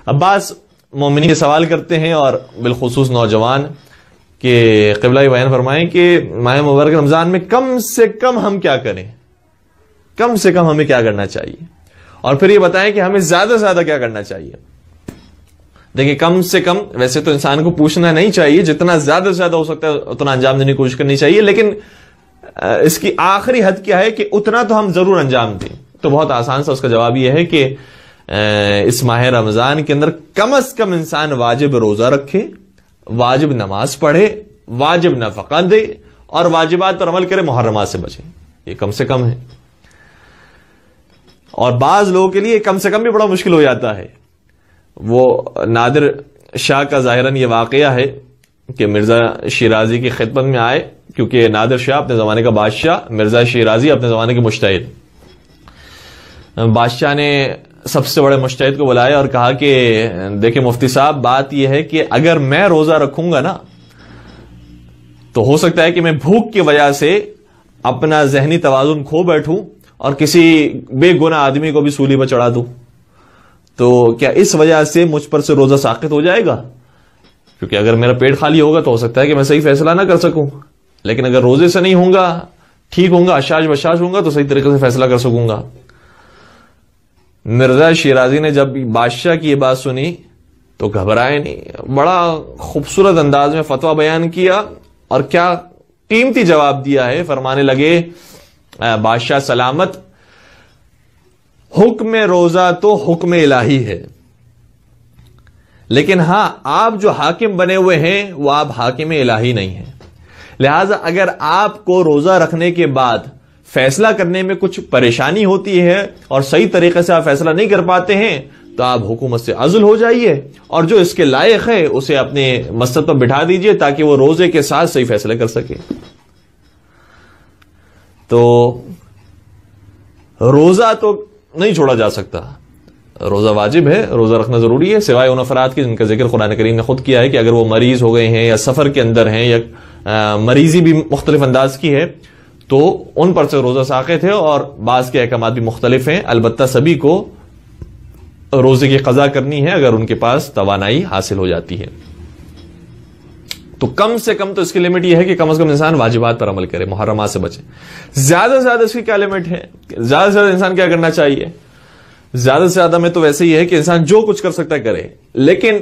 اب بعض مومنین سوال کرتے ہیں اور بالخصوص نوجوان کہ قبلہ بیان فرمائیں کہ ماہ مبارک رمضان میں کم سے کم ہم کیا کریں، کم سے کم ہمیں کیا کرنا چاہیے، اور پھر یہ بتائیں کہ ہمیں زیادہ سے زیادہ کیا کرنا چاہیے۔ دیکھیں کم سے کم ویسے تو انسان کو پوچھنا نہیں چاہیے، جتنا زیادہ سے زیادہ ہو سکتا ہے اتنا انجام دینے کی کوشش کرنی چاہیے، لیکن اس کی آخری حد کیا ہے کہ اتنا تو ہم ضرور انجام دیں۔ تو بہت آسان سا اس کا جواب یہ ہے کہ اس ماہ رمضان کے اندر کم از کم انسان واجب روزہ رکھے، واجب نماز پڑھے، واجب نفقہ دے اور واجبات پر عمل کرے، محرمات سے بچے۔ یہ کم سے کم ہے، اور بعض لوگوں کے لیے کم سے کم بھی بڑا مشکل ہو جاتا ہے۔ وہ نادر شاہ کا ظاہراً یہ واقعہ ہے کہ مرزا شیرازی کی خدمت میں آئے، کیونکہ نادر شاہ اپنے زمانے کا بادشاہ، مرزا شیرازی اپنے زمانے کے مجتہد۔ بادشاہ نے سب سے بڑے مجتہد کو بلایا اور کہا کہ دیکھیں مفتی صاحب، بات یہ ہے کہ اگر میں روزہ رکھوں گا نا تو ہو سکتا ہے کہ میں بھوک کی وجہ سے اپنا ذہنی توازن کھو بیٹھوں اور کسی بے گناہ آدمی کو بھی سولی پر چڑھا دوں، تو کیا اس وجہ سے مجھ پر سے روزہ ساقط ہو جائے گا؟ کیونکہ اگر میرا پیٹ خالی ہوگا تو ہو سکتا ہے کہ میں صحیح فیصلہ نہ کر سکوں، لیکن اگر روزے سے نہیں ہوں گا، ٹھیک ہوں گا، اشاش بشاش ہوں گا تو صحیح طریقے سے فیصلہ کر سکوں گا۔ مرزا شیرازی نے جب بادشاہ کی یہ بات سنی تو گھبرائے نہیں، بڑا خوبصورت انداز میں فتویٰ بیان کیا اور کیا قیمتی جواب دیا ہے۔ فرمانے لگے بادشاہ سلامت، حکم روزہ تو حکم الہی ہے، لیکن ہاں آپ جو حاکم بنے ہوئے ہیں وہ آپ حاکم الہی نہیں ہیں، لہذا اگر آپ کو روزہ رکھنے کے بعد فیصلہ کرنے میں کچھ پریشانی ہوتی ہے اور صحیح طریقے سے آپ فیصلہ نہیں کر پاتے ہیں تو آپ حکومت سے عزل ہو جائیے اور جو اس کے لائق ہے اسے اپنے مسند پر بٹھا دیجئے تاکہ وہ روزے کے ساتھ صحیح فیصلے کر سکے۔ تو روزہ تو نہیں چھوڑا جا سکتا، روزہ واجب ہے، روزہ رکھنا ضروری ہے، سوائے ان افراد کی جن کا ذکر قرآن کریم نے خود کیا ہے کہ اگر وہ مریض ہو گئے ہیں یا سفر کے اندر ہیں یا مریضی بھی مختلف انداز کی ہے تو ان پر سے روزہ ساقط ہے، اور بعض کے احکامات بھی مختلف ہیں، البتہ سبھی کو روزے کی قضا کرنی ہے اگر ان کے پاس توانائی حاصل ہو جاتی ہے۔ تو کم سے کم تو اس کی لمٹ یہ ہے کہ کم از کم انسان واجبات پر عمل کرے، محرمات سے بچے۔ زیادہ سے زیادہ اس کی کیا لمٹ ہے؟ زیادہ سے زیادہ انسان کیا کرنا چاہیے؟ زیادہ سے زیادہ میں تو ویسے ہی ہے کہ انسان جو کچھ کر سکتا ہے کرے، لیکن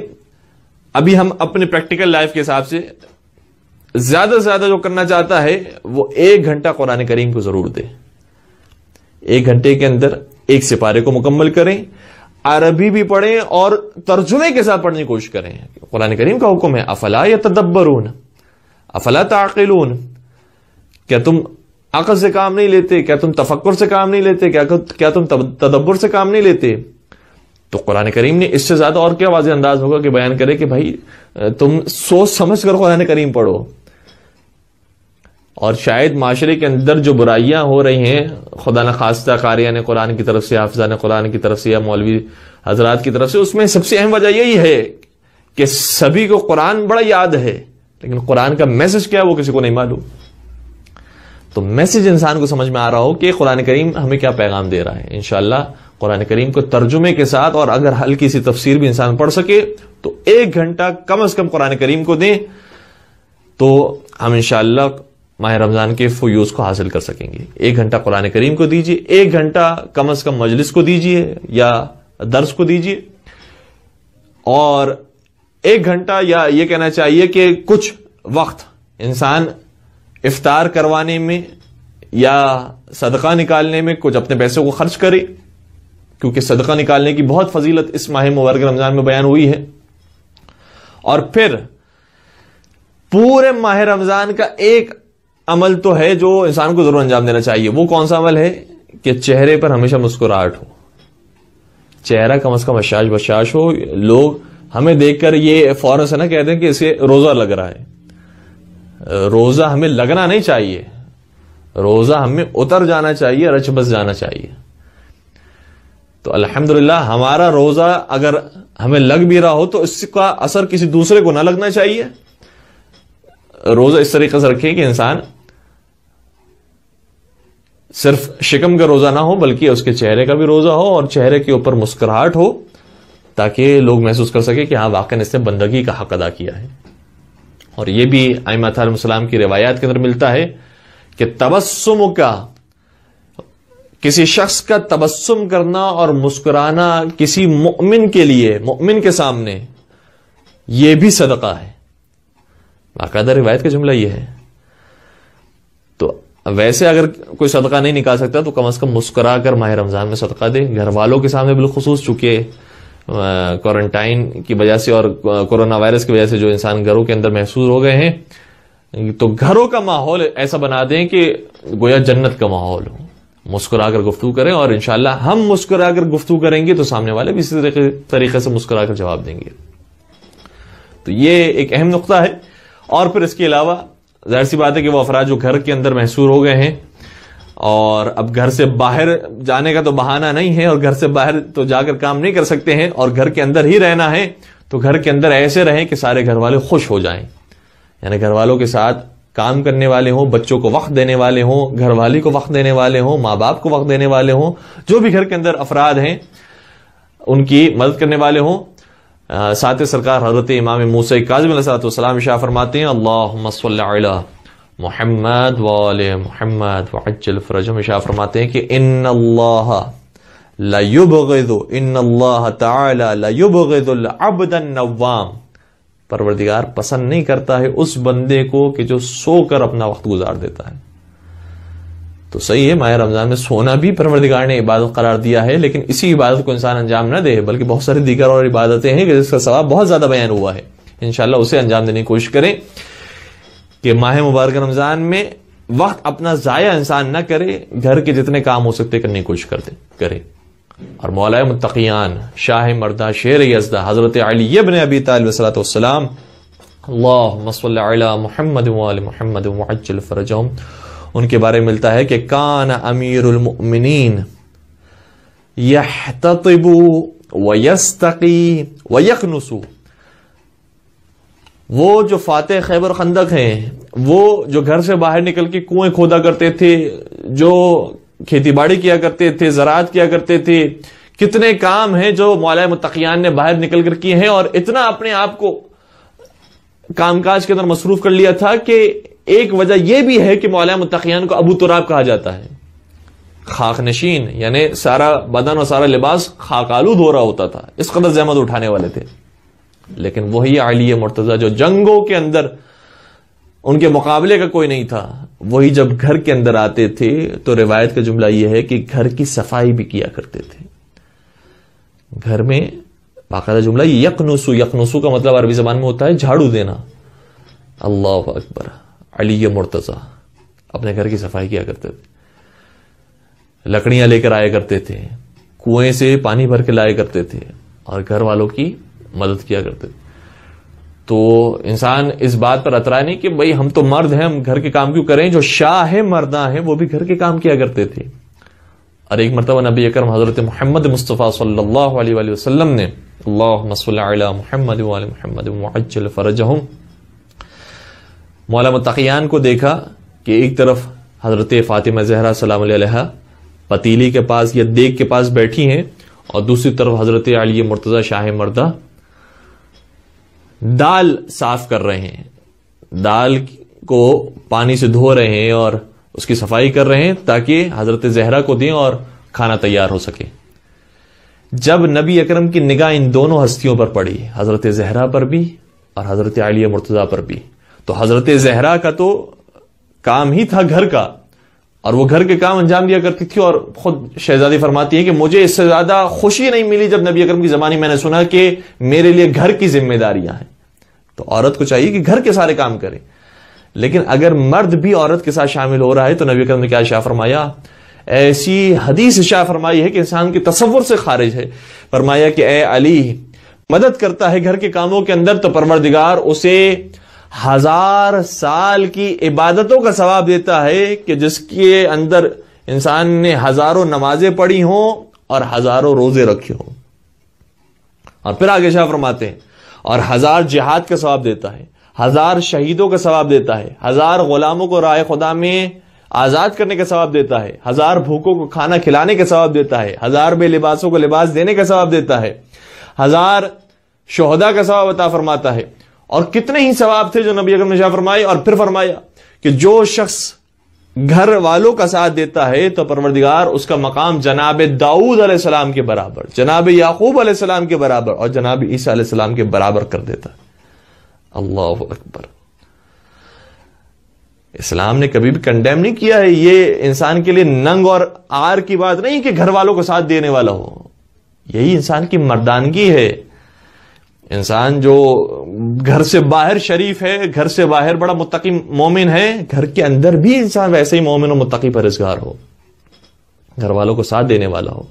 ابھی ہم اپنے پریکٹیکل لائف کے حساب سے زیادہ سے زیادہ جو کرنا چاہتا ہے وہ 1 گھنٹہ قرآن کریم کو ضرور دے، 1 گھنٹے کے اندر 1 سپارے کو مکمل کریں، عربی بھی پڑھیں اور ترجمے کے ساتھ پڑھنے کی کوشش کریں۔ قرآن کریم کا حکم ہے افلا یتدبرون افلا تعقلون، کیا تم عقل سے کام نہیں لیتے؟ کیا تم تفکر سے کام نہیں لیتے؟ کیا تم تدبر سے کام نہیں لیتے؟ تو قرآن کریم نے اس سے زیادہ اور کیا واضح انداز ہوگا کہ بیان کرے کہ بھائی تم سوچ سمجھ کر قرآن کریم پڑھو۔ اور شاید معاشرے کے اندر جو برائیاں ہو رہی ہیں، خدا نخواستہ قاریان قرآن کی طرف سے، حافظان قرآن کی طرف سے یا مولوی حضرات کی طرف سے، اس میں سب سے اہم وجہ یہی ہے کہ سبھی کو قرآن بڑا یاد ہے لیکن قرآن کا میسج کیا ہے وہ کسی کو نہیں معلوم۔ تو میسج انسان کو سمجھ میں آ رہا ہو کہ قرآن کریم ہمیں کیا پیغام دے رہا ہے۔ انشاءاللہ قرآن کریم کو ترجمے کے ساتھ اور اگر ہلکی سی تفسیر بھی انسان پڑھ سکے تو 1 گھنٹہ کم از کم قرآن کریم کو دیں تو ہم انشاءاللہ ماہ رمضان کے فیوز کو حاصل کر سکیں گے۔ 1 گھنٹہ قرآن کریم کو دیجیے، 1 گھنٹہ کم از کم مجلس کو دیجیے یا درس کو دیجیے، اور 1 گھنٹہ یا یہ کہنا چاہیے کہ کچھ وقت انسان افطار کروانے میں یا صدقہ نکالنے میں کچھ اپنے پیسوں کو خرچ کرے، کیونکہ صدقہ نکالنے کی بہت فضیلت اس ماہ مبارک رمضان میں بیان ہوئی ہے۔ اور پھر پورے ماہ رمضان کا ایک عمل تو ہے جو انسان کو ضرور انجام دینا چاہیے۔ وہ کون سا عمل ہے؟ کہ چہرے پر ہمیشہ مسکراہٹ ہو، چہرہ کم از کم اشاش بشاش ہو، لوگ ہمیں دیکھ کر یہ فوراً سے نہ کہتے ہیں کہ اسے روزہ لگ رہا ہے۔ روزہ ہمیں لگنا نہیں چاہیے، روزہ ہمیں اتر جانا چاہیے، رچ بس جانا چاہیے۔ تو الحمدللہ ہمارا روزہ اگر ہمیں لگ بھی رہا ہو تو اس کا اثر کسی دوسرے کو نہ لگنا چاہیے۔ روزہ اس طریقے سے رکھیں کہ انسان صرف شکم کا روزہ نہ ہو بلکہ اس کے چہرے کا بھی روزہ ہو اور چہرے کے اوپر مسکراہٹ ہو، تاکہ لوگ محسوس کر سکے کہ ہاں واقعی اس نے بندگی کا حق ادا کیا ہے. اور یہ بھی ائمہ علیہ السلام کی روایات کے اندر ملتا ہے کہ تبسم کا، کسی شخص کا تبسم کرنا اور مسکرانا کسی مؤمن کے لیے، مؤمن کے سامنے، یہ بھی صدقہ ہے. باقاعدہ روایت کا جملہ یہ ہے. تو ویسے اگر کوئی صدقہ نہیں نکال سکتا تو کم از کم مسکرا کر ماہ رمضان میں صدقہ دے. گھر والوں کے سامنے بالخصوص، چونکہ کوارنٹائن کی وجہ سے اور کورونا وائرس کی وجہ سے جو انسان گھروں کے اندر محسوس ہو گئے ہیں، تو گھروں کا ماحول ایسا بنا دیں کہ گویا جنت کا ماحول ہو. مسکرا کر گفتگو کریں، اور انشاءاللہ ہم مسکرا کر گفتگو کریں گے تو سامنے والے بھی اسی طریقے سے مسکرا کر جواب دیں گے. تو یہ ایک اہم نقطہ ہے. اور پھر اس کے علاوہ ظاہر سی بات ہے کہ وہ افراد جو گھر کے اندر محصور ہو گئے ہیں اور اب گھر سے باہر جانے کا تو بہانہ نہیں ہے، اور گھر سے باہر تو جا کر کام نہیں کر سکتے ہیں، اور گھر کے اندر ہی رہنا ہے، تو گھر کے اندر ایسے رہیں کہ سارے گھر والے خوش ہو جائیں. یعنی گھر والوں کے ساتھ کام کرنے والے ہوں، بچوں کو وقت دینے والے ہوں، گھر والی کو وقت دینے والے ہوں، ماں باپ کو وقت دینے والے ہوں، جو بھی گھر کے اندر افراد ہیں ان کی مدد کرنے والے ہوں. ساتھ سرکار حضرت امام موسیٰ کاظم علیہ السلام ارشاد فرماتے ہیں اللہم صلی علی محمد وآل محمد وعجل فرجہم. ارشاد فرماتے ہیں کہ ان اللہ تعالی لیبغض العبد النوام، پروردگار پسند نہیں کرتا ہے اس بندے کو کہ جو سو کر اپنا وقت گزار دیتا ہے. تو صحیح ہے، ماہ رمضان میں سونا بھی پروردگار نے عبادت قرار دیا ہے، لیکن اسی عبادت کو انسان انجام نہ دے، بلکہ بہت ساری دیگر اور عبادتیں ہیں کہ جس کا ثواب بہت زیادہ بیان ہوا ہے. انشاءاللہ اسے انجام دینے کی کوشش کریں کہ ماہ مبارک رمضان میں وقت اپنا ضائع انسان نہ کرے، گھر کے جتنے کام ہو سکتے کرنے کی کوشش کرے. اور مولا متقیان، شاہ مردہ، شیر یزدہ، حضرت علی ابن ابی طالب علیہ السلام، اللہم صلی علی محمد وآل محمد وعجل فرجہم، ان کے بارے میں ملتا ہے کہ کان امیر المؤمنین یحتطب ویستقی ویکنس. وہ جو فاتح خیبر خندق ہیں، وہ جو گھر سے باہر نکل کے کنویں کھودا کرتے تھے، جو کھیتی باڑی کیا کرتے تھے، زراعت کیا کرتے تھے، کتنے کام ہیں جو مولا متقیان نے باہر نکل کر کیے ہیں، اور اتنا اپنے آپ کو کام کاج کے اندر مصروف کر لیا تھا کہ ایک وجہ یہ بھی ہے کہ مولا متقیان کو ابو تراب کہا جاتا ہے. خاک نشین، یعنی سارا بدن اور سارا لباس خاک آلود ہو رہا ہوتا تھا، اس قدر زحمت اٹھانے والے تھے. لیکن وہی علی مرتضیٰ جو جنگوں کے اندر ان کے مقابلے کا کوئی نہیں تھا، وہی جب گھر کے اندر آتے تھے تو روایت کا جملہ یہ ہے کہ گھر کی صفائی بھی کیا کرتے تھے. گھر میں باقاعدہ جملہ یکنسو، یکنسو کا مطلب عربی زبان میں ہوتا ہے جھاڑو دینا. اللہ اکبر. علی مرتضیٰ اپنے گھر کی صفائی کیا کرتے تھے، لکڑیاں لے کر آیا کرتے تھے، کنویں سے پانی بھر کے لایا کرتے تھے، اور گھر والوں کی مدد کیا کرتے تھے. تو انسان اس بات پر اترائے نہیں کہ بھئی ہم تو مرد ہیں، ہم گھر کے کام کیوں کریں. جو شاہ مرداں ہیں وہ بھی گھر کے کام کیا کرتے تھے. اور ایک مرتبہ نبی اکرم حضرت محمد مصطفیٰ صلی اللہ علیہ وآلہ وسلم نے اللہم صلی علی محمد وآل محمد وعجل فرجہم، مولا متقیان کو دیکھا کہ ایک طرف حضرت فاطمہ زہرا سلام علیہا پتیلی کے پاس یا دیگ کے پاس بیٹھی ہیں، اور دوسری طرف حضرت علی مرتضیٰ شاہ مردہ دال صاف کر رہے ہیں، دال کو پانی سے دھو رہے ہیں اور اس کی صفائی کر رہے ہیں تاکہ حضرت زہرا کو دیں اور کھانا تیار ہو سکے. جب نبی اکرم کی نگاہ ان دونوں ہستیوں پر پڑی، حضرت زہرا پر بھی اور حضرت علی مرتضیٰ پر بھی، تو حضرت زہرا کا تو کام ہی تھا گھر کا، اور وہ گھر کے کام انجام دیا کرتی تھی. اور خود شہزادی فرماتی ہے کہ مجھے اس سے زیادہ خوشی نہیں ملی جب نبی اکرم کی زبانی میں نے سنا کہ میرے لیے گھر کی ذمہ داریاں ہیں. تو عورت کو چاہیے کہ گھر کے سارے کام کرے، لیکن اگر مرد بھی عورت کے ساتھ شامل ہو رہا ہے تو نبی اکرم نے کیا ارشاد فرمایا؟ ایسی حدیث ارشاد فرمائی ہے کہ انسان کے تصور سے خارج ہے. فرمایا کہ اے علی، مدد کرتا ہے گھر کے کاموں کے اندر تو پروردگار اسے 1000 سال کی عبادتوں کا ثواب دیتا ہے کہ جس کے اندر انسان نے ہزاروں نمازیں پڑھی ہوں اور ہزاروں روزے رکھے ہوں. اور پھر آگے شاہ فرماتے ہیں اور 1000 جہاد کا ثواب دیتا ہے، 1000 شہیدوں کا ثواب دیتا ہے، 1000 غلاموں کو راہ خدا میں آزاد کرنے کا ثواب دیتا ہے، 1000 بھوکوں کو کھانا کھلانے کا ثواب دیتا ہے، 1000 بے لباسوں کو لباس دینے کا ثواب دیتا ہے، 1000 شہداء کا ثواب عطا فرماتا ہے. اور کتنے ہی ثواب تھے جو نبی اکرم نے فرمائے. اور پھر فرمایا کہ جو شخص گھر والوں کا ساتھ دیتا ہے تو پروردگار اس کا مقام جناب داؤد علیہ السلام کے برابر، جناب یعقوب علیہ السلام کے برابر اور جناب عیسیٰ علیہ السلام کے برابر کر دیتا ہے. اللہ اکبر. اسلام نے کبھی بھی کنڈیم نہیں کیا ہے. یہ انسان کے لیے ننگ اور عار کی بات نہیں کہ گھر والوں کو ساتھ دینے والا ہو. یہی انسان کی مردانگی ہے. انسان جو گھر سے باہر شریف ہے، گھر سے باہر بڑا متقی مومن ہے، گھر کے اندر بھی انسان ویسے ہی مومن و متقی پرہیزگار ہو، گھر والوں کو ساتھ دینے والا ہو.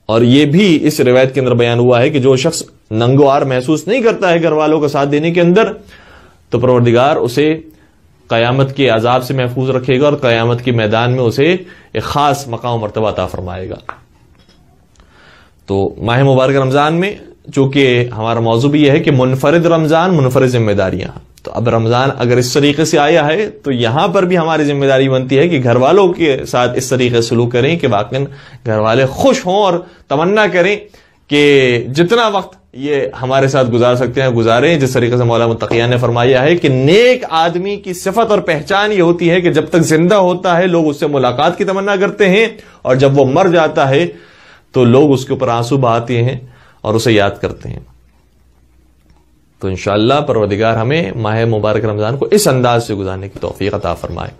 اور یہ بھی اس روایت کے اندر بیان ہوا ہے کہ جو شخص ننگوار محسوس نہیں کرتا ہے گھر والوں کو ساتھ دینے کے اندر، تو پروردگار اسے قیامت کے عذاب سے محفوظ رکھے گا اور قیامت کے میدان میں اسے ایک خاص مقام و مرتبہ عطا فرمائے گا. تو ماہ مبارک رمضان میں چونکہ ہمارا موضوع بھی یہ ہے کہ منفرد رمضان، منفرد ذمہ داریاں. تو اب رمضان اگر اس طریقے سے آیا ہے تو یہاں پر بھی ہماری ذمہ داری بنتی ہے کہ گھر والوں کے ساتھ اس طریقے سے سلوک کریں کہ واقعاً گھر والے خوش ہوں اور تمنا کریں کہ جتنا وقت یہ ہمارے ساتھ گزار سکتے ہیں گزاریں. جس طریقے سے مولا متقیان نے فرمایا ہے کہ نیک آدمی کی صفت اور پہچان یہ ہوتی ہے کہ جب تک زندہ ہوتا ہے لوگ اس سے ملاقات کی تمنا کرتے ہیں، اور جب وہ مر جاتا ہے تو لوگ اس کے اوپر آنسو بہاتے ہیں اور اسے یاد کرتے ہیں. تو انشاءاللہ پروردگار ہمیں ماہ مبارک رمضان کو اس انداز سے گزارنے کی توفیق عطا فرمائے.